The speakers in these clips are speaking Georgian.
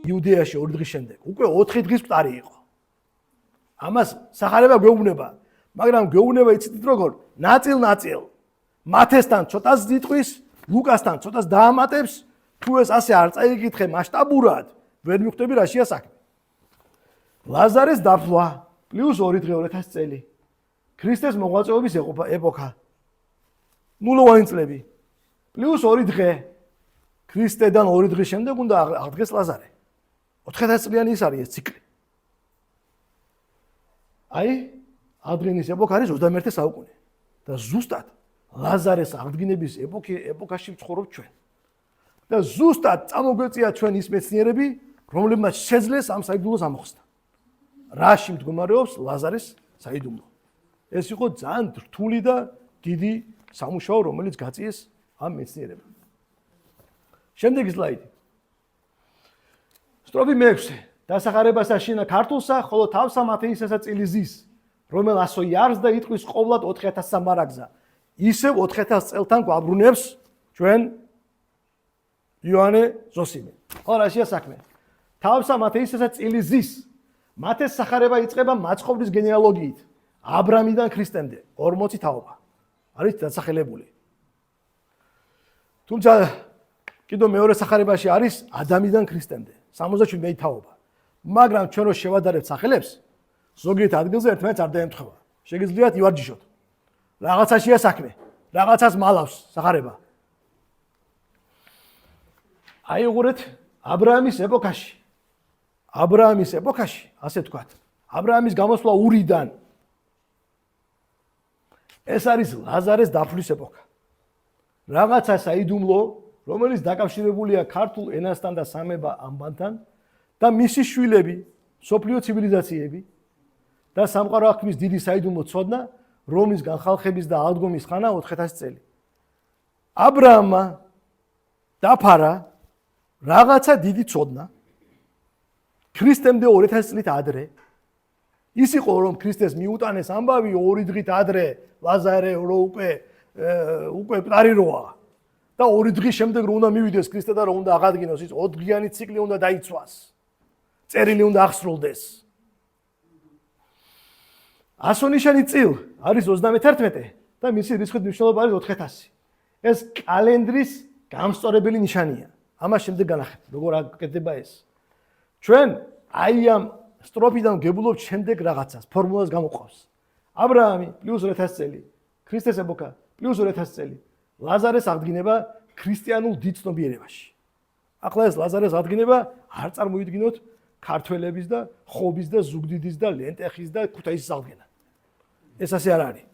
იუდეაში 2 დღის შემდეგ. უკვე 4 დღის მტარი იყო. ამას სახარება გვეუბნება, მაგრამ გვეუბნება იცით როგორ? ნაწილ-ნაწილ. მათესთან ცოტას ზიტყვის, ლუკასთან ცოტას დაამატებს, თუ ეს ასე არ წაიკითხე მასშტაბურად, ვერ მიხვდები რაშია საქმე. ლაზარეს დაფლა პლუს 2 დღე 2000 წელი. ქრისტეს მოღვაწეობის ეპოქა. ნულოვანი წლები. პლუს 2 დღე. ქრისტედან 2 დღის შემდეგ უნდა აღდგეს ლაზარე. 4000 წლიანი ის არის ეს ციკლი. აი, აღდგენის ეპოქა არის 21 საუკუნე. და ზუსტად ლაზარეს აღდგენების ეპოქაში ვცხოვრობ ჩვენ. და ზუსტად წამოგვეწია ჩვენ ის მეცნიერები, რომლებმაც შეძლეს ამ საიდუმლოს ამოხსნა. რაში მდგომარეობს ლაზარეს საიდუმლო? ეს იყო ძალიან რთული და დიდი სამუშაო, რომელიც გაწიეს ამ მეცნიერებმა. შემდეგი სლაიდი. სტროფი მე-6. დასახარებას აშინა ქართულსა, ხოლო თავსა მათეისასა წილი ზის, რომელ ასო იარს და იტყვის ყოვლად 4000 მარაგზა. ისევ 4000 წელთან გვაბრუნებს ჩვენ იოანე ზოსიმე. ხო, რაშია საქმე? თავსა მათეისასა წილი ზის. მათეს სახარება იწყება მაცხოვრის გენეალოგიით. აბრამიდან ქრისტემდე 40 თაობა. არის დასახელებული. თუმცა კიდო მეორე სახარებაში არის ადამიდან ქრისტემდე 67 თაობა. მაგრამ ჩვენ რო შევადარებთ სახელებს, ზოგიერთ ადგილზე ერთმანეთს არ დაემთხვევა. შეგიძლიათ ივარჯიშოთ. რაღაცაშია საქმე, რაღაცას მალავს სახარება. აი უყურეთ, აბრაამის ეპოქაში, ასე ვთქვათ, აბრაამის გამოსვლა ურიდან. ეს არის ლაზარეს დაფლის ეპოქა. რაღაცა საიდუმლო, რომელიც დაკავშირებულია ქართულ ენასთან და სამება ამბანთან და მისი შვილები, სოფლიო ცივილიზაციები და სამყარო აღქმის დიდი საიდუმლო ცოდნა, რომის განხალხების და აღდგომის ხანა 4000 წელი. აბრაამმა დაფარა რაღაცა დიდი ცოდნა ქრისტემდე 2000 წლით ადრე. ის იყო რომ ქრისტეს მიუტანეს ამბავი 2 დღით ადრე ლაზარე რო უკვე მტარი როა და 2 დღის შემდეგ რო უნდა მივიდეს ქრისტე და რო უნდა აღადგინოს ის 4 დღიანი ციკლი უნდა დაიცვას. წერილი უნდა აღსრულდეს. ასონიშანი წილ არის 31 და მისი რისხვით მნიშვნელობა არის 4000. ეს კალენდრის გამსწორებელი ნიშანია. ამას შემდეგ განახეთ, როგორ აკეთდება ეს. ჩვენ აი ამ სტროფიდან გებულობთ შემდეგ რაღაცას, ფორმულას გამოყავს. აბრაამი პლუს 2000 წელი, ქრისტეს ეპოქა პლუს 2000 წელი. ლაზარეს აღდგინება ქრისტიანულ დიდ ცნობიერებაში. ახლა ეს ლაზარეს აღდგინება არ წარმოიდგინოთ ქართველების და ხობის და ზუგდიდის და ლენტეხის და ქუთაისის აღდგენა. ეს ასე არ არის.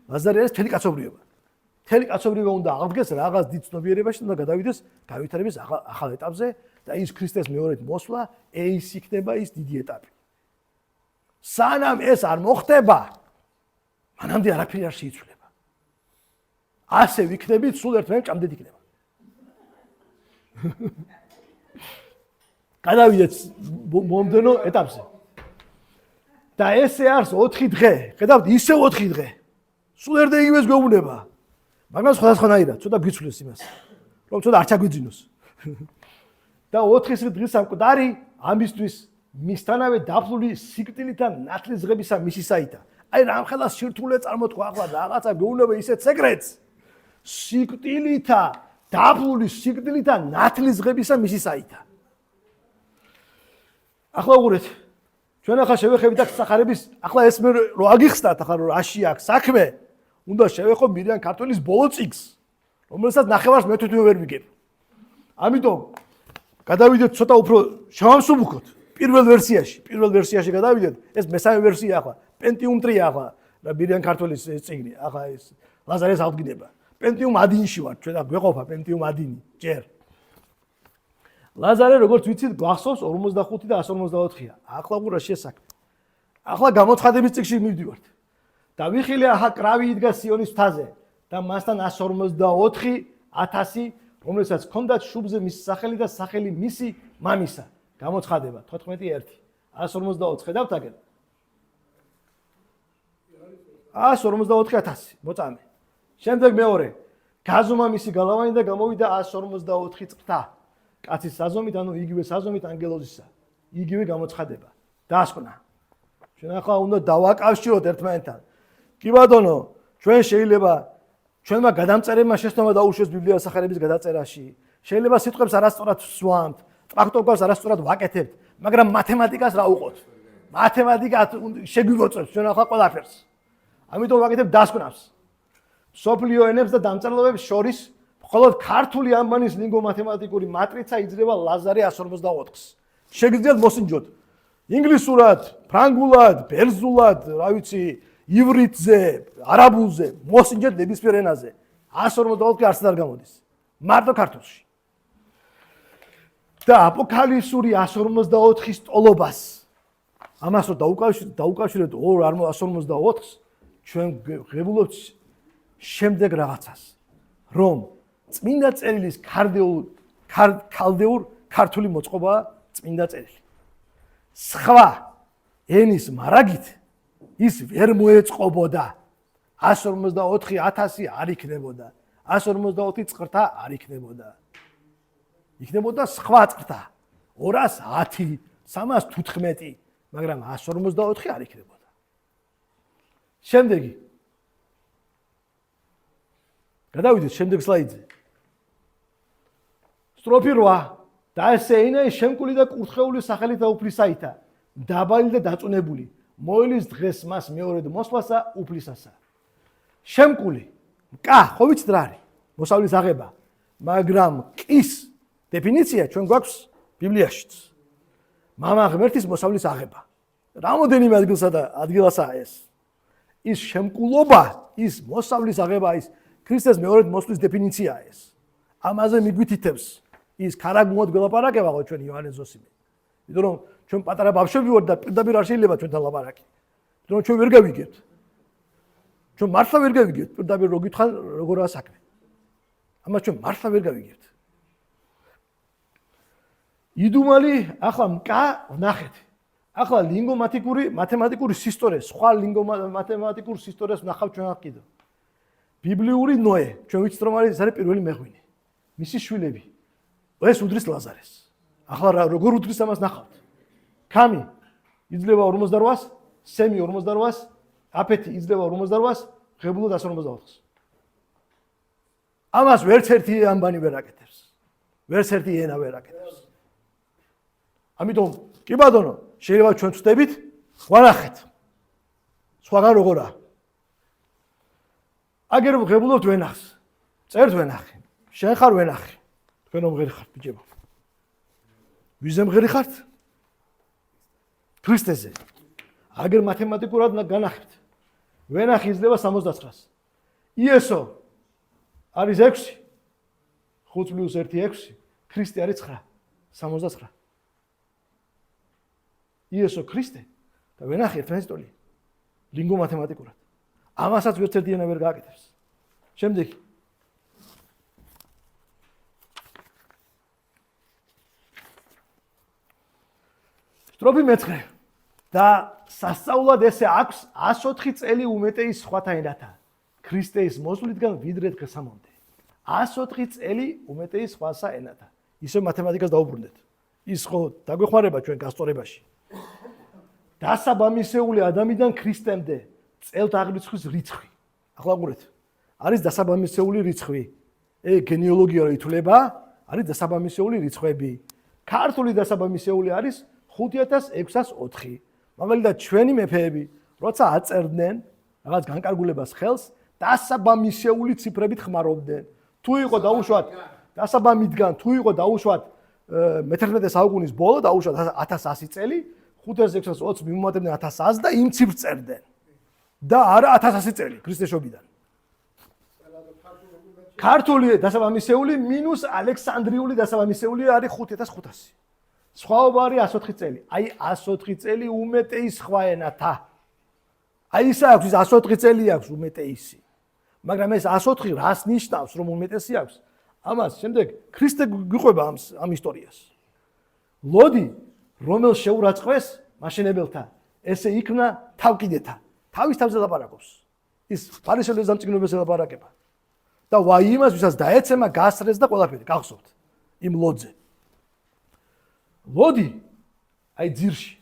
ლაზარე არის მთელი კაცობრიობა. მთელი კაცობრიობა უნდა აღდგეს რაღაც დიდ ცნობიერებაში და გადავიდეს გავითარების ახალ ეტაპზე და ის ქრისტეს მეორედ მოსვლა, ეს იქნება ის დიდი ეტაპი. სანამ ეს არ მოხდება, მანამდე არაფერი არ შეიცვლება. ასე ვიქნებით, სულ ერთმანეთს ჭამდეთ იქნება. გადავიდეთ მომდენო ეტაპზე. და ესე არის 4 დღე. ხედავთ, ისე 4 დღე. სულ ერთ იგივეს გვეუბნება. მაგრამ სხვადასხვანაირად, ცოტა გიცვლის იმას, რომ ცოტა არ ჩაგვიძინოს. და 4 დღის სამკვდარი ამისთვის მისთანავე დაფლული სიკვდილითა ნათლისღებისა მისისაითა. აი რამხელა სირთულე წარმოთქვა ახლა რაღაცა გვეუბნება ისეთ სეკრეტს. სიკვდილითა დაფლული სიკვდილითა ნათლისღებისა მისისაითა. ახლა უყურეთ. ჩვენ ახლა შევეხებით აქ სახარების, ახლა ეს მე რო აგიხსნათ ახლა რო რაში აქვს საქმე, უნდა შევეხო მირიან ქართველის ბოლო წიგს, რომელსაც ნახევარს მე თვითონ ვერ ვიგებ. ამიტომ გადავიდეთ ცოტა უფრო შევამსუბუქოთ პირველ ვერსიაში გადავიდეთ, ეს მესამე ვერსია ახლა, პენტიუმ 3 ახლა, მირიან ქართველის წიგნი, ახლა ეს ლაზარეს აღდგინება. პენტიუმ ადინში ვარ, ჩვენ და გვეყოფა პენტიუმ ადინი, ჯერ. ლაზარე როგორც ვიცით გვახსოვს 45 და 154-ია. ახლა უყურა შესაქმე. ახლა გამოცხადების წიგნში მივდივართ. და ვიხილე ახლა კრავი იდგა სიონის მთაზე და მასთან 144,000, რომელსაც ჰქონდათ შუბზე მისი სახელი და სახელი მისი მამისა. გამოცხადება 14:1. 144 ხედავთ აგერ. 144,000 მოწამე. შემდეგ მეორე. გაზომა მისი გალავანი და გამოვიდა 144 წრთა. კაცის საზომით, ანუ იგივე საზომით ანგელოზისა. იგივე გამოცხადება. დასკვნა. ჩვენ ახლა უნდა დავაკავშიროთ ერთმანეთთან. კი ბატონო, ჩვენ შეიძლება ჩვენმა გადამწერებმა შეცდომა დაუშვეს ბიბლიის სახარების გადაწერაში. შეიძლება სიტყვებს არასწორად ვსვამთ, ტრაქტატებს არასწორად ვაკეთებთ, მაგრამ მათემატიკას რა უყოთ? მათემატიკა შეგვივოწევს ჩვენ ახლა ყველაფერს. ამიტომ ვაკეთებ დასკვნას. სოფლიო ენებს და დამწერლობებს შორის მხოლოდ ქართული ამბანის ლინგვო-მათემატიკური მატრიცა იძლევა ლაზარე 154-ს. შეგიძლიათ მოსინჯოთ ინგლისურად, ფრანგულად, ბერძნულად, რა ვიცი, ივრითზე, არაბულზე, მოსინჯეთ ნებისმიერ ენაზე. 154 არც არ გამოდის. მარტო ქართულში. და აპოკალიფსური 154-ის ტოლობას ამას რო დაუკავშირებთ 154-ს, ჩვენ ღებულობთ შემდეგ რაღაცას, რომ წმინდა წერილის ქალდეურ ქართული მოწყობაა წმინდა წერილი. სხვა ენის მარაგით ის ვერ მოეწყობოდა. 154,000 არ იქნებოდა. 154 წრთა არ იქნებოდა. იქნებოდა სხვა წრთა. 210, 315, მაგრამ 154 არ იქნებოდა. შემდეგი. გადავიდეთ შემდეგ სლაიდზე. სტროფი 8 და ესე ენა შემკული და კურთხეული სახელით დაუფლისაითა. დაბალი და დაწუნებული. მოელის დღეს მას მეორედ მოსვლასა უფლისასა. შემკული. მკა, ხო ვიცით რა არის? მოსავლის აღება. მაგრამ კის დეფინიცია ჩვენ გვაქვს ბიბლიაშიც. მამა ღმერთის მოსავლის აღება. რამოდენიმე ადგილასაა ეს. ის შემკულობა, ის მოსავლის აღება, ის ქრისტეს მეორედ მოსვლის დეფინიციაა ეს. ამაზე მიგვითითებს ის ქარაგმოდ გველაპარაკება ხო ჩვენ იოანეს ზოსიმე. იმიტომ რომ ჩვენ პატარა ბავშვები ვართ და პირდაპირ არ შეიძლება ჩვენთან ლაპარაკი. იმიტომ რომ ჩვენ ვერ გავიგებთ. ჩვენ მართლა ვერ გავიგებთ პირდაპირ რო გითხან როგორაა საქმე. ამას ჩვენ მართლა ვერ გავიგებთ. იდუმალი ახლა მკა ვნახეთ. ახლა ლინგვო-მათემატიკური სისტორე, სხვა ლინგვო-მათემატიკურ სისტორეს ვნახავ ჩვენ კიდევ. ბიბლიური ნოე, ჩვენ ვიცით რომ არის პირველი მეღვინე. მისი შვილები. ეს უდრის ლაზარეს. ახლა როგორ უდრის ამას ნახავთ. ქამი იძლევა 48-ს, სემი 48-ს, აფეთი იძლევა 48-ს, ღებულო 154-ს. ამას ვერც ერთი ამბანი ვერ აკეთებს. ვერც ერთი ენა ვერ აკეთებს. ამიტომ კი ბატონო, შეიძლება ჩვენ ვწდებით, ვნახეთ. სხვაგან როგორაა? აგერ ღებულობთ ვენახს. წერთ ვენახი. შენ ხარ ვენახი. თქვენ მომღერი ხართ ბიჭებო. ვიზე მღერი ხართ? ქრისტეზე. აგერ მათემატიკურად განახებთ. ვენახი იძლევა 69-ს. იესო არის 6. 5 + 1 6. ქრისტე არის 9. 69. იესო ქრისტე და ვენახი ერთმანეთს ტოლი. ლინგო მათემატიკურად. ამასაც ვერც ერთი ენა ვერ გააკეთებს. შემდეგი. სტროფი მეცხრე და სასწაულად ესე აქვს 104 წელი უმეტეის სხვათა ენათა. ქრისტეს მოსვლისგან ვიდრე დღესამომდე. 104 წელი უმეტეის სხვასა ენათა. ისე მათემატიკას დაუბრუნდეთ. ის ხო დაგვეხმარება ჩვენ გასწორებაში. დასაბამისეული ადამიანიდან ქრისტემდე წელთ აღრიცხვის რიცხვი. ახლა ყურეთ. არის დასაბამისეული რიცხვი. გენეალოგია რო ითვლება, არის დასაბამისეული რიცხვები. ქართული დასაბამისეული არის 5604. მაგალითად ჩვენი მეფეები, როცა აწერდნენ რაღაც განკარგულებას ხელს, დასაბამისეული ციფრებით ხმარობდნენ. თუ იყო დაუშვათ დასაბამისგან, თუ იყო დაუშვათ მე-11 საუკუნის ბოლო, დაუშვათ 1100 წელი, 5620 მიმოატებდნენ 1100 და იმ ციფრს წერდნენ. და არა 1100 წელი ქრისტეშობიდან. ქართული დასაბამისეული მინუს ალექსანდრიული დასაბამისეული არის 5500. სხვაობა არის 104 წელი. აი 104 წელი უმეტეის სხვა ენათა. აი ის აქვს, ის 104 წელი აქვს უმეტეისი. მაგრამ ეს 104 რას ნიშნავს, რომ უმეტესი აქვს? ამას შემდეგ ქრისტე გვიყვება ამ ისტორიას. ლოდი, რომელ შეურაცხყვეს მაშენებელთა, ესე იქნა თავკიდეთა. თავის თავზე ლაპარაკობს. ის ფარისევლებს დამწიგნობებს ლაპარაკება. და ვაი იმას, ვისაც დაეცემა, გასრეს და ყველაფერი, გახსოვთ იმ ლოდზე. ლოდი აი ძირში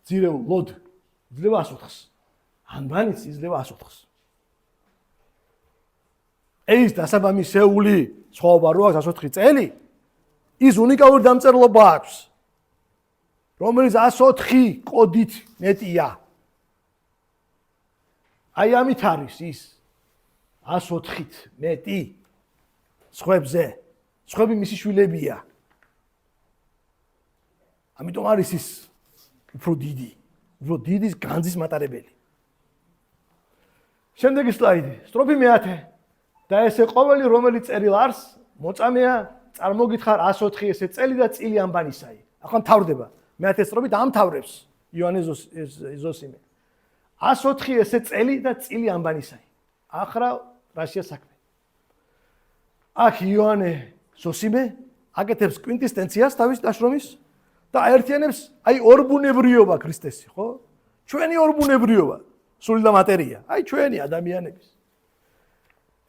ძირეულ ლოდ იძლევა 104-ს ანბანიც იძლევა 104-ს ეს დასაბამისეული სხვაობა რო აქვს 104 წელი ის უნიკალური დამწერლობა აქვს რომელიც 104 კოდით მეტია აი ამით არის ის 104-ით მეტი სხვებზე სხვები მისი შვილებია ამიტომ არის ის უფრო დიდი განძის მატარებელი შემდეგი სლაიდი სტროფი მე-10 და ესე ყოველი რომელიც წერილ არს მოწამეა წარმოგითხარ 104 ესე წელი და წილი ამბანისაი ახლა მთავრდება მე-10 სტროფით ამთავრებს იოანე ზოსიმე 104 ესე წელი და წილი ამბანისაი ახრა რაშია საქმე აქ იოანე ზოსიმე აკეთებს კვინტესენციას თავის დაშრომის და აერთიანებს აი ორბუნებრიობა ქრისტესი ხო ჩვენი ორბუნებრიობა სული და მატერია აი ჩვენი ადამიანების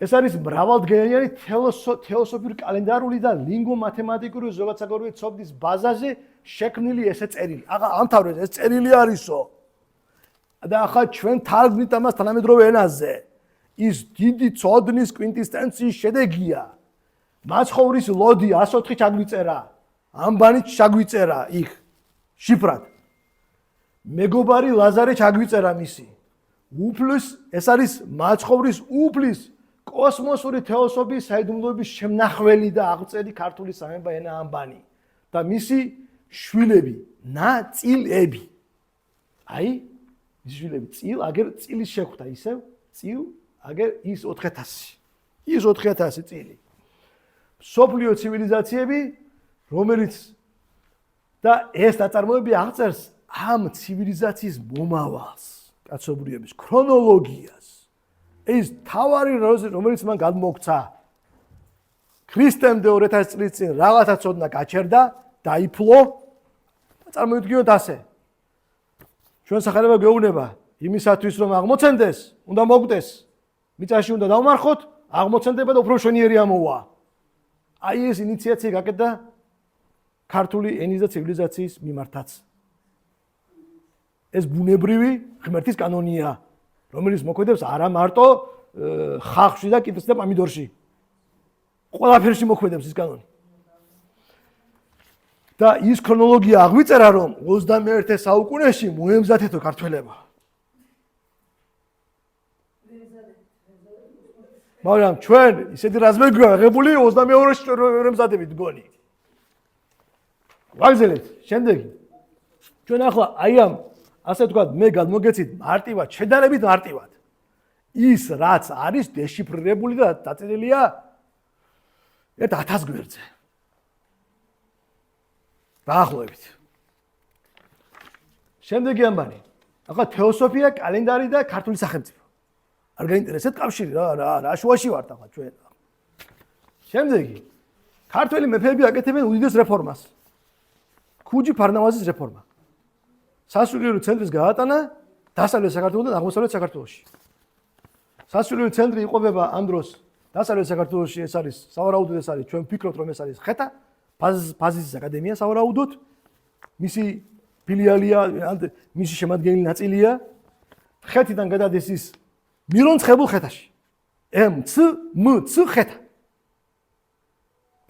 ეს არის მრავალდღიანი თეოსოფიური კალენდარული და ლინგვო-მათემატიკური ზოგადსაკუთრებული ცოდნის ბაზაზე შექმნილი ესე წერილი. ახლა ამთავრეთ ეს წერილი არისო. და ახლა ჩვენ თარგმნით ამას თანამედროვე ენაზე. ის დიდი ცოდნის კვინტესენციის შედეგია. მაცხოვრის ლოდი 104 ჩაგვიწერა. ამბანით ჩაგვიწერა იქ შიფრად. მეგობარი ლაზარე ჩაგვიწერა მისი. უფლის ეს არის მაცხოვრის უფლის კოსმოსური თეოსოფიის საიდუმლოების შემნახველი და აღწერი ქართული სამეფო ენა ამბანი და მისი შვილები ნაწილები აი მისი შვილები წილ აგერ წილის შეხვდა ისევ წილ აგერ ის 4000 წილი სოფლიო ცივილიზაციები რომელიც და ეს ნაწარმოები აღწერს ამ ცივილიზაციის მომავალს კაცობრიობის ქრონოლოგიას ეს თავარი რომელიც მან გადმოგცა ქრისტემდე 2000 წლის წინ რაღაცა ცოდნა გაჩერდა დაიფლო წარმოვიდგინოთ ასე ჩვენ სახარება გვეუბნება იმისათვის რომ აღმოცენდეს უნდა მოგვდეს მიწაში უნდა დავმარხოთ აღმოცენდება და უფრო მშვენიერი ამოვა აი ეს ინიციაცია გაკეთდა ქართული ენის და ცივილიზაციის მიმართაც ეს ბუნებრივი ღმერთის კანონია რომელიც მოქმედებს არა მარტო ხახში და კიტში და პამიდორში. ყველაფერში მოქმედებს ის კანონი. და ის ქრონოლოგია აღვიწერა რომ 21 საუკუნეში მოემზადეთო ქართველებმა. მაგრამ ჩვენ ისეთი რაზმებია აღებული 22-ში ვერ ემზადებით გონი. ვაგზელეთ, შემდეგი. ჩვენ ახლა აი ამ ასე თქვა მე გადმოგეცით მარტივად, შედარებით მარტივად. ის რაც არის დეშიფრირებული და დაწერილია ერთ 1000 გვერდზე. დაახლოებით. შემდეგი ამბანი. ახლა თეოსოფია, კალენდარი და ქართული სახელმწიფო. არ გაინტერესებთ კავშირი რა შუაში ვართ ახლა ჩვენ. შემდეგი. ქართველი მეფეები აკეთებენ უდიდეს რეფორმას. ქუჯი ფარნავაზის რეფორმა. სასულიერო ცენტრის გაატანა დასავლეთ საქართველოსთან და აღმოსავლეთ საქართველოში. სასულიერო ცენტრი იყოფება ამ დროს დასავლეთ საქართველოში ეს არის სავარაუდოდ ეს არის ჩვენ ვფიქრობთ რომ ეს არის ხეთა ფაზისის აკადემია სავარაუდოდ მისი ფილიალია მისი შემადგენელი ნაწილია ხეთიდან გადადის ის მირონცხებულ ხეთაში მც ხეთა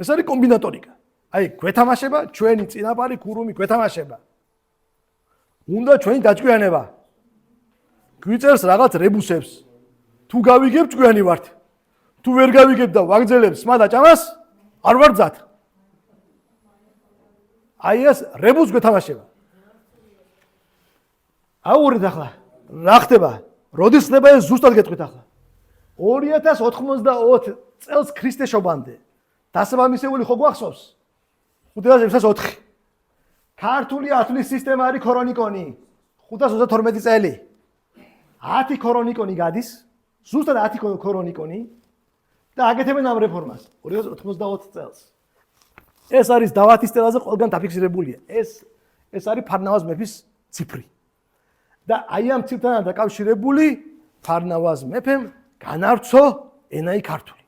ეს არის კომბინატორიკა აი გვეთამაშება ჩვენი წინაპარი ქურუმი გვეთამაშება უნდა ჩვენი დაჭკვიანება გვიწერს რაღაც რებუსებს თუ გავიგებ ჭკვიანი ვართ თუ ვერ გავიგებ და ვაგზელებ სმა და ჭამას არ ვარ ძად აი ეს რებუს გვეთამაშება აუღრეთ ახლა რა ხდება როდის ხდება ეს ზუსტად გეტყვით ახლა 2090 წელს ქრისტეშობამდე დასაბამისეული ხო გვახსოვს 504 ქართული ათვლის სისტემა არის ქრონიკონი 532 წელი 10 ქრონიკონი გადის ზუსტად 10 ქრონიკონი და აკეთებენ ამ რეფორმას 2094 წელს ეს არის დავათის სტელაზე ყველგან დაფიქსირებულია ეს არის ფარნავაზ მეფის ციფრი და აი ამ ციფრთან დაკავშირებული ფარნავაზ მეფემ განავრცო ენაი ქართული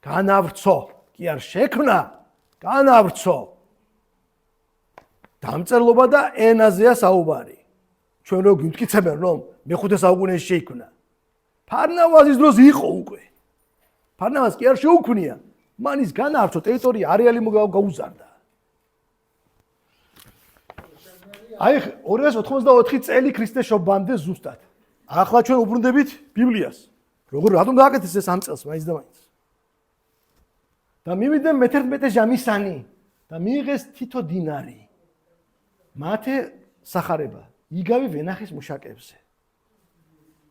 განავრცო კი არ შექმნა განავრცო დამწერლობა და ენაზეა საუბარი. ჩვენ რო გვიმტკიცებენ რომ მე-5 საუკუნეში შეიქმნა. ფარნავაზის დროს იყო უკვე. ფარნავაზ კი არ შეუქმნია. მან ის განაარჩო ტერიტორია არეალი გაუზარდა. აი 284 წელი ქრისტეს შობამდე ზუსტად. ახლა ჩვენ უბრუნდებით ბიბლიას. რატომ გააკეთეს ეს ამ წელს მაინც და მაინც? და მივიდნენ მე-11 ჟამისანი და მიიღეს თითო დინარი. მათე სახარება იგავი ვენახის მუშაკებზე.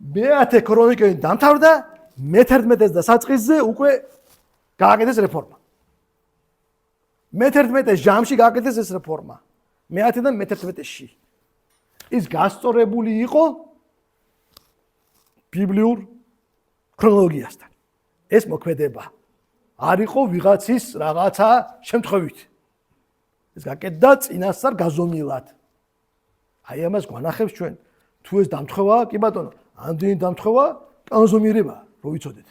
მე-10 ქრონიკები დამთავრდა, მე-11 დასაწყისზე უკვე გააკეთეს რეფორმა. მე-11 ჟამში გააკეთეს ეს რეფორმა. მე-10-დან მე-11-ში. ის გასწორებული იყო ბიბლიურ ქრონოლოგიასთან. ეს მოქმედება არ იყო ვიღაცის რაღაცა შემთხვევით. ეს გაკეთდა წინასწარ გაზომილად. აი ამას გვანახებს ჩვენ. თუ ეს დამთხევა, კი ბატონო, ამდენი დამთხევა კანზომირება, რო ვიცოდეთ.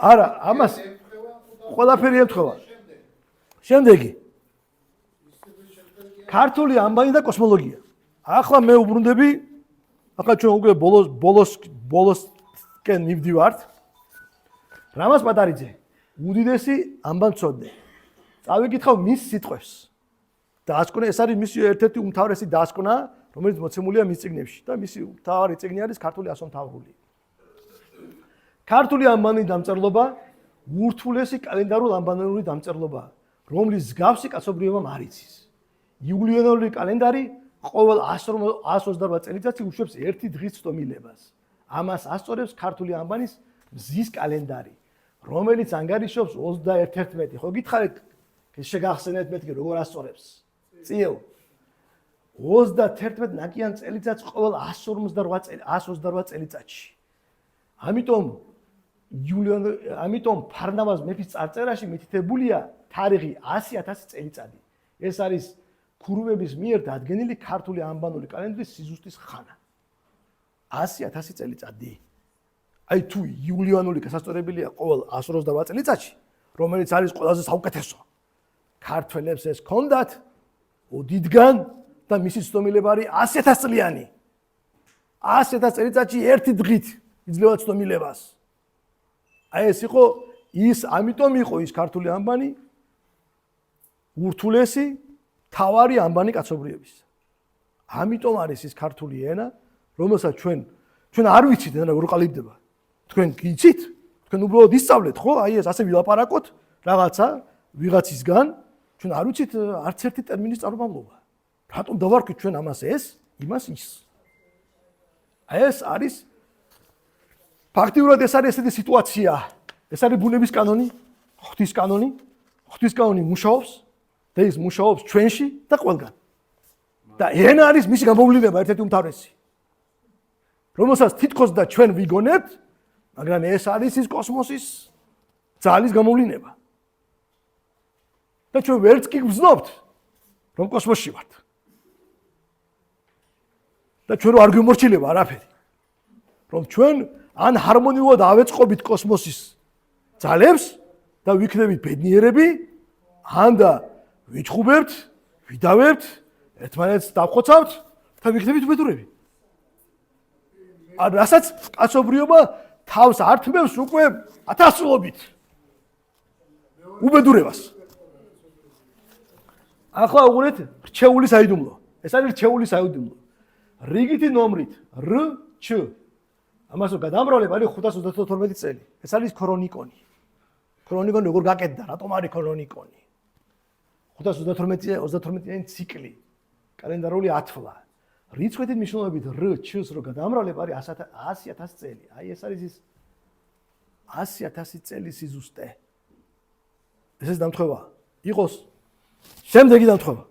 არა, ამას ყველაფერი ემთხვევა. შემდეგი. ქართული ამბანი და კოსმოლოგია. ახლა მე უბრუნდები, ახლა ჩვენ უკვე ბოლოსკენ მივდივართ. რამაზ პატარიძე, უდიდესი ამბანცოდნე. წავიკითხავ მის სიტყვებს. დაასკვნა, ეს არის მისი ერთ-ერთი უმთავრესი დასკვნა, რომელიც მოცემულია მის წიგნებში და მისი მთავარი წიგნი არის ქართული ასომთავრული. ქართული ამბანი დამწერლობა ურთულესი კალენდარულ ამბანური დამწერლობა, რომლის მსგავსი კაცობრიობამ არ იცის. იულიანური კალენდარი ყოველ 128 წელიწადში უშვებს ერთი დღის ცდომილებას. ამას ასწორებს ქართული ამბანის მზის კალენდარი, რომელიც ანგარიშობს 21-11. ხო გითხარით, შეგახსენეთ მეთქი როგორ ასწორებს? წიელ 31 ნაკიან წელიწადს ყოველ 128 წელიწადში. ამიტომ ფარნავაზ მეფის წარწერაში მითითებულია თარიღი 100,000 წელიწადი. ეს არის ქურუმების მიერ დადგენილი ქართული ამბანური კალენდრის სიზუსტის ხანა. 100,000 წელიწადი. აი თუ იულიანური გასასწორებელია ყოველ 128 წელიწადში, რომელიც არის ყველაზე საუკეთესო. ქართველებს ეს ჰქონდათ ოდითგან და მისი ცდომილება არის 100,000 წლიანი. 100,000 წელიწადში ერთი დღით იძლევა ცდომილებას. აი ეს იყო ის, ამიტომ იყო ის ქართული ამბანი ურთულესი თავარი ამბანი კაცობრიობის. ამიტომ არის ის ქართული ენა, რომელსაც ჩვენ არ ვიცით და როგორ ყალიბდება. თქვენ გიცით? თქვენ უბრალოდ ისწავლეთ, ხო? აი ეს ასე ვილაპარაკოთ რაღაცა ვიღაცისგან, ჩვენ არ ვიცით არც ერთი ტერმინის წარმომავლობა. რატომ დავარქვით ჩვენ ამას ეს, იმას ის? აი ეს არის ფაქტიურად ეს არის ესეთი სიტუაცია. ეს არის ბუნების კანონი, ღვთის კანონი. ღვთის კანონი მუშაობს და ის მუშაობს ჩვენში და ყველგან. და ენა არის მისი გამოვლინება ერთ-ერთი უმთავრესი. რომელსაც თითქოს და ჩვენ ვიგონებთ, მაგრამ ეს არის ის კოსმოსის ძალის გამოვლინება. და ჩვენ ვერც კი გვზნობთ, რომ კოსმოსში ვართ. და ჩვენ არ გვიმორჩილება არაფერი. რომ ჩვენ ან ჰარმონიულად ავეწყობით კოსმოსის ძალებს და ვიქნებით ბედნიერები, ან და ვიჩხუბებთ, ვიდავებთ, ერთმანეთს დავხოცავთ და ვიქნებით უბედურები. ან რასაც კაცობრიობა თავს ართმევს უკვე 1000-ობით უბედურებას. ახლა უყურეთ რჩეული საიდუმლო. ეს არის რჩეული საიდუმლო. რიგითი ნომრით რჩ. ამას გადამრავლებ არის 532 წელი. ეს არის ქრონიკონი. ქრონიკონი როგორ გაკეთდა? რატომ არის ქრონიკონი? 532-იანი ციკლი. კალენდარული ათვლა. რიცხვით მნიშვნელობით რჩ-ს რო გადამრავლებ არის 100,000 წელი. აი ეს არის ის 100,000 წელი სიზუსტე. ეს დამთხევა იყოს შემდეგი დამთხევა.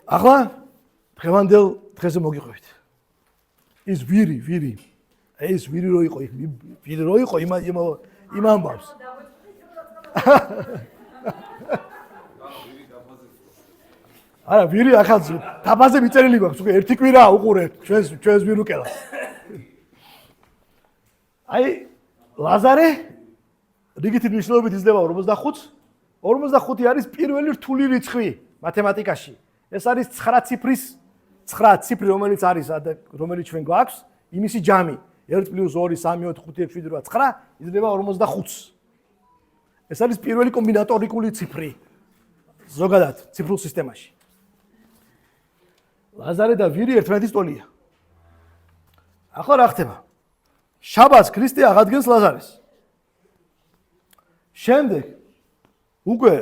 ახლა დღევანდელ დღეზე მოგიყვებით. ის ვირი. ეს ვირი რო იყო იმ ამბავს. არა, ვირი ახალ დაბაზე მიწერილი გვაქვს, უკვე ერთი კვირა უყურეთ ჩვენს ვირუკელას. აი ლაზარე რიგითი მნიშვნელობით იზრდება 45. 45 არის პირველი რთული რიცხვი მათემატიკაში. ეს არის 9 ციფრის 9 ციფრი, რომელიც არის რომელიც ჩვენ გვაქვს, იმისი ჯამი 1 + 2 3 4 5 6 7 8 9 იზრდება 45-ს. ეს არის პირველი კომბინატორიკული ციფრი ზოგადად ციფრულ სისტემაში. ლაზარე და ვირი ერთმანეთის ტოლია. ახლა რა ხდება? შაბათს ქრისტე აღადგენს ლაზარეს. შემდეგ უკვე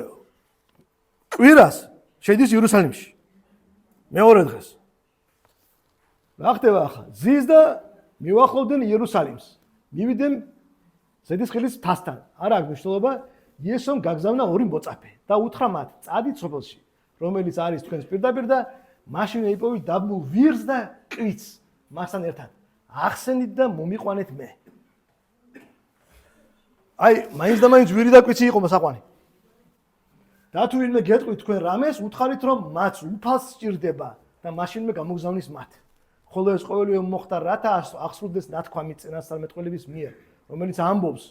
კვირას შედის იერუსალიმში. მეორე დღეს. რა ხდება ახლა? ზის და მივახლოვდნენ იერუსალიმს. მივიდნენ ზედისხილის თასთან. არა აქვს მნიშვნელობა, იესომ გაგზავნა ორი მოწაფე და უთხრა მათ: წადით სოფელში, რომელიც არის თქვენს პირდაპირ და მაშინ ეიპოვით დაბმულ ვირს და კვიცს მასთან ერთად. ახსენით და მომიყვანეთ მე. აი, მაინც და მაინც ვირი და კვიცი იყო მოსაყვანი. და თუ ვინმე გეტყვით თქვენ რამეს, უთხარით რომ მათ უფალს სჭირდება და მაშინმე გამოგზავნის მათ. ხოლო ეს ყოველივე მოხდა რათა აღსრულდეს ნათქვამი წინასწარმეტყველების მიერ, რომელიც ამბობს: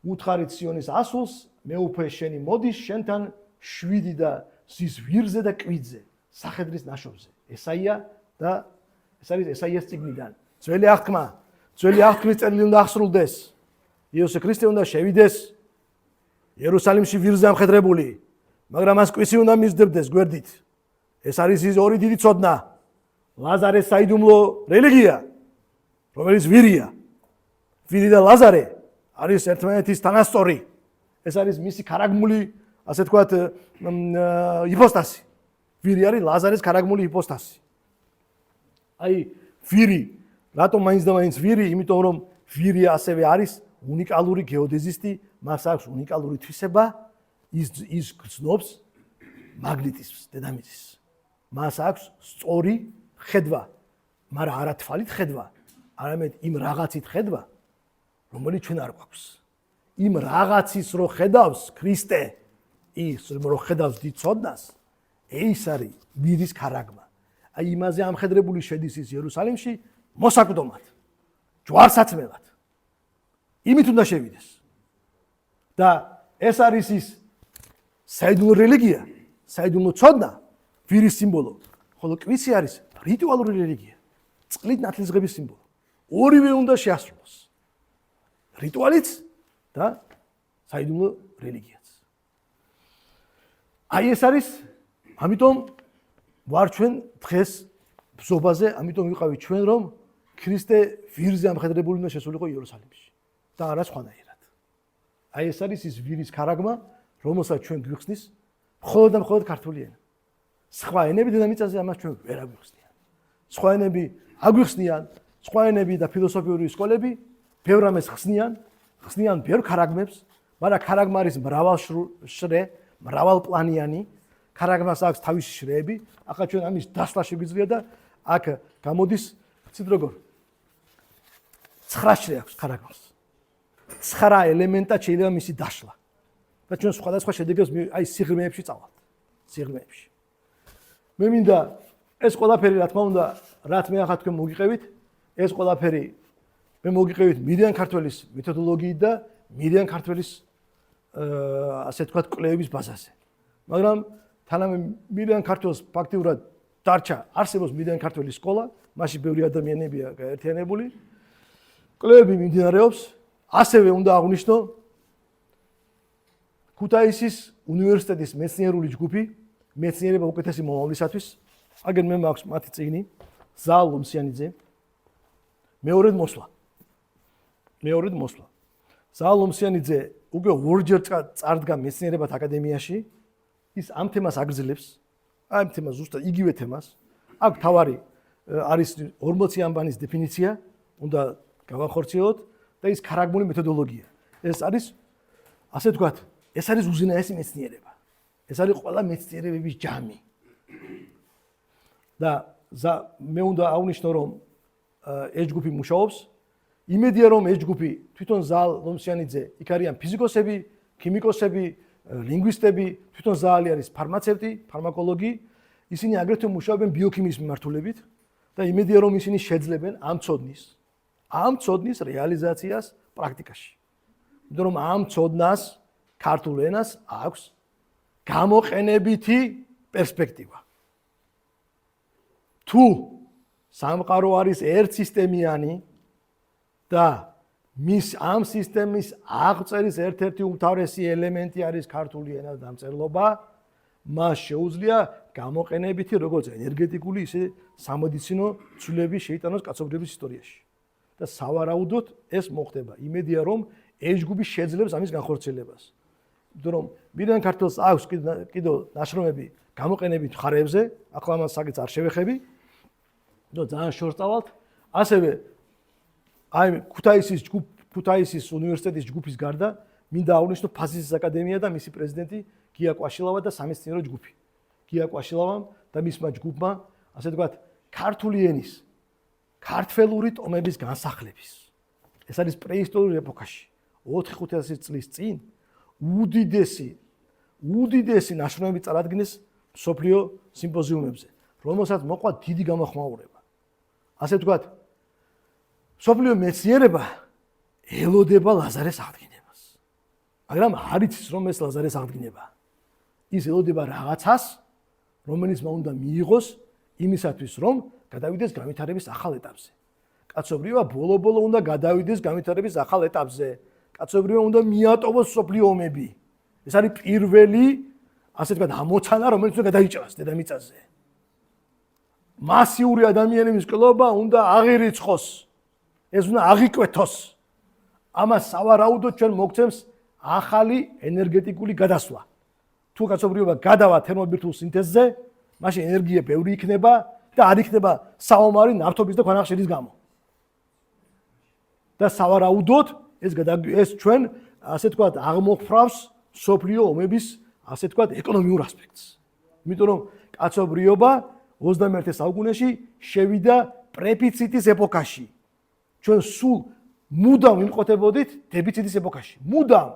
უთხარით სიონის ასულს, მე უფე შენი მოდის შენთან 7 და ზის ვირზე და კვიცზე, სახედრის ნაშობზე. ესაია და ეს არის ესაიას წიგნიდან. ძველი აღთქმა, ძველი აღთქმის წერილი უნდა აღსრულდეს. იესო ქრისტე უნდა შევიდეს იერუსალიმში ვირზე ამხედრებული, მაგრამ მას კვიცი უნდა მისდევდეს გვერდით. ეს არის ის ორი დიდი ცოდნა. ლაზარეს საიდუმლო რელიგია, რომელიც ვირია. ვირი და ლაზარე არის ერთმანეთის თანასწორი. ეს არის მისი ქარაგმული, ასე ვთქვათ, იპოსტასი. ვირი არის ლაზარეს ქარაგმული იპოსტასი. აი, ვირი, რატომ მაინც და მაინც ვირი? იმიტომ რომ ვირი ასევე არის უნიკალური გეოდეზისტი, მას აქვს უნიკალური თვისება, ის გრძნობს მაგნიტიზმს, დედამიწის. მას აქვს სწორი ხედვა, მაგრამ არა თვალით ხედვა, არამედ იმ რაღაცით ხედვა, რომელიც ჩვენ არ გვაქვს. იმ რაღაცის რო ხედავს ქრისტე, ის რო ხედავს დიდ ცოდნას, ეს არის ვირის ქარაგმა. აი იმაზე ამხედრებული შედის ის იერუსალიმში მოსაკვდომად, ჯვარსაცმელად. იმით უნდა შევიდეს. და ეს არის ის საიდუმლო რელიგია, საიდუმლო ცოდნა, ვირის სიმბოლო, ხოლო კვიცი არის რიტუალური რელიგია, წყლით ნათლისღების სიმბოლო. ორივე უნდა შეასრულოს. რიტუალიც და საიდუმლო რელიგიაც. აი ეს არის, ამიტომ ვარ ჩვენ დღეს ბზობაზე, ამიტომ ვიყავით ჩვენ რომ ქრისტე ვირზე ამხედრებული უნდა შესულიყო იერუსალიმში და არა სხვანაირად. აი ეს არის ის ვირის ქარაგმა, რომელსაც ჩვენ გვიხსნის მხოლოდ და მხოლოდ ქართული ენა. სხვა ენები დედამიწაზე ამას ჩვენ ვერ აგვიხსნიან. სხვა ენები აგვიხსნიან, სხვა ენები და ფილოსოფიური სკოლები ბევრ ამას ხსნიან ბევრ ქარაგმებს, მაგრამ ქარაგმა არის მრავალშრე, მრავალპლანიანი, ქარაგმას აქვს თავისი შრეები. ახლა ჩვენ ამის დასლა შეგვიძლია და აქ გამოდის ცით როგორ 9 შრე აქვს ქარაგმას. 9 ელემენტად შეიძლება მისი დაშლა. და ჩვენ სხვადასხვა შედეგებს აი სიღრმეებში წავალთ. სიღრმეებში. მე მინდა ეს ყველაფერი რა თქმა უნდა, რაც მე ახლა თქვენ მოგიყევით, ეს ყველაფერი მე მოგიყევით მირიან ქართველის მეთოდოლოგიით და მირიან ქართველის ასე ვთქვათ კვლევების ბაზაზე. მაგრამ თანამე მირიან ქართველს ფაქტიურად დარჩა, არსებობს მირიან ქართველის სკოლა, მასში ბევრი ადამიანებია გაერთიანებული. კვლევები მიმდინარეობს, ასევე უნდა აღვნიშნო ქუთაისის უნივერსიტეტის მეცნიერული ჯგუფი, მეცნიერება უკეთესი მომავლისათვის. აგერ მე მაქვს მათი წიგნი, ზაალ ლომსიანიძე. მეორედ მოსვლა. ზაალ ლომსიანიძე უკვე ორჯერ წარდგა მეცნიერებათა აკადემიაში. ის ამ თემას აგრძელებს, ამ თემას ზუსტად იგივე თემას. აქ თავარი არის 40 ამბანის დეფინიცია, უნდა გავახორციელოთ და ის ქარაგმული მეთოდოლოგია. ეს არის ასე ვთქვათ, ეს არის უზენაესი მეცნიერება. ეს არის ყველა მეცნიერებების ჯამი. და მე უნდა აღვნიშნო რომ ეს ჯგუფი მუშაობს. იმედია რომ ეს ჯგუფი თვითონ ზაალ ლომსიანიძე, იქ არიან ფიზიკოსები, ქიმიკოსები, ლინგვისტები, თვითონ ზაალი არის ფარმაცევტი, ფარმაკოლოგი. ისინი აგრეთვე მუშაობენ ბიოქიმიის მიმართულებით და იმედია რომ ისინი შეძლებენ ამ ცოდნის რეალიზაციას პრაქტიკაში. იმიტომ რომ ამ ცოდნას ქართულ ენას აქვს გამოყენებითი პერსპექტივა. თუ სამყარო არის ერთსისტემიანი და ამ სისტემის აღწერის ერთ-ერთი უმთავრესი ელემენტი არის ქართული ენა და დამწერლობა, მას შეუძლია გამოყენებითი როგორც ენერგეტიკული, ისე სამედიცინო ცვლილების შეიტანოს კაცობრიობის ისტორიაში. და სავარაუდოდ ეს მოხდება. იმედია რომ ეს ჯგუფი შეძლებს ამის განხორციელებას. იმიტომ რომ მიდან ქართულს აქვს კიდევ ნაშრომები გამოყენებით მხარეებზე, ახლა მას საკითხს არ შევეხები. და ძალიან შორწავალთ. ასევე აი ქუთაისის უნივერსიტეტის ჯგუფის გარდა მინდა აღვნიშნო ფაზისის აკადემია და მისი პრეზიდენტი გია კვაშილავა და სამეცნიერო ჯგუფი. გია კვაშილავამ და მისმა ჯგუფმა, ასე ვთქვათ, ქართული ენის ქართველური ტომების განსახლების. ეს არის პრეისტორიულ ეპოქაში. 4-500 წლის წინ უდიდესი ნაშრომები წარადგინეს მსოფლიო სიმპოზიუმებზე, რომელსაც მოყვა დიდი გამოხმაურება. ასე ვთქვათ, მსოფლიო მეცნიერება ელოდება ლაზარეს აღდგინებას. მაგრამ არ იცის რომ ეს ლაზარეს აღდგინება. ის ელოდება რაღაცას, რომელიც უნდა მიიღოს იმისათვის, რომ გადავიდეს განვითარების ახალ ეტაპზე. კაცობრიობა ბოლო-ბოლო უნდა გადავიდეს განვითარების ახალ ეტაპზე. კაცობრიობა უნდა მიატოვოს მსოფლიო ომები. ეს არის პირველი, ასე ვთქვათ, ამოცანა, რომელიც უნდა გადაიჭრას დედამიწაზე. მასიური ადამიანების კლობა უნდა აღირიცხოს. ეს უნდა აღიკვეთოს. ამას სავარაუდოდ ჩვენ მოგცემს ახალი ენერგეტიკული გადასვლა. თუ კაცობრიობა გადავა თერმობირთვულ სინთეზზე, მაშინ ენერგია ბევრი იქნება და არ იქნება საომარი ნავთობის და ქვანახშირის გამო. და სავარაუდოდ ეს ჩვენ ასე ვთქვათ აღმოფრავს მსოფლიო ომების ასე ვთქვათ ეკონომიურ ასპექტს. იმიტომ რომ კაცობრიობა 21 საუკუნეში შევიდა პრეფიციტის ეპოქაში. ჩვენ სულ მუდამ ვიმყოფებოდით დებიციტის ეპოქაში. მუდამ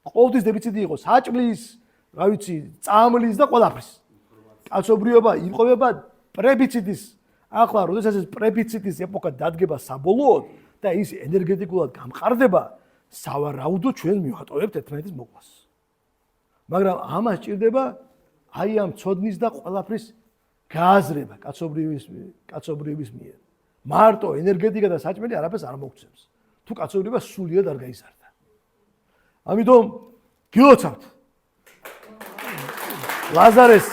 ყოველთვის დებიციტი იყო საჭმლის, რა ვიცი, წამლის და ყველაფრის. კაცობრიობა იმყოფება პრეფიციტის. ახლა როდესაც ეს პრეფიციტის ეპოქა დადგება საბოლოოდ და ის ენერგეტიკულად გამყარდება, სავარაუდოდ ჩვენ მივატოვებთ ერთმანეთის მოყვას. მაგრამ ამას ჭირდება აი ამ ცოდნის და ყველაფრის გააზრება კაცობრიობის მიერ. მარტო ენერგეტიკა და საჭმელი არაფერს არ მოგცემს. თუ კაცობრიობა სულიად არ გაიზარდა. ამიტომ გილოცავთ ლაზარეს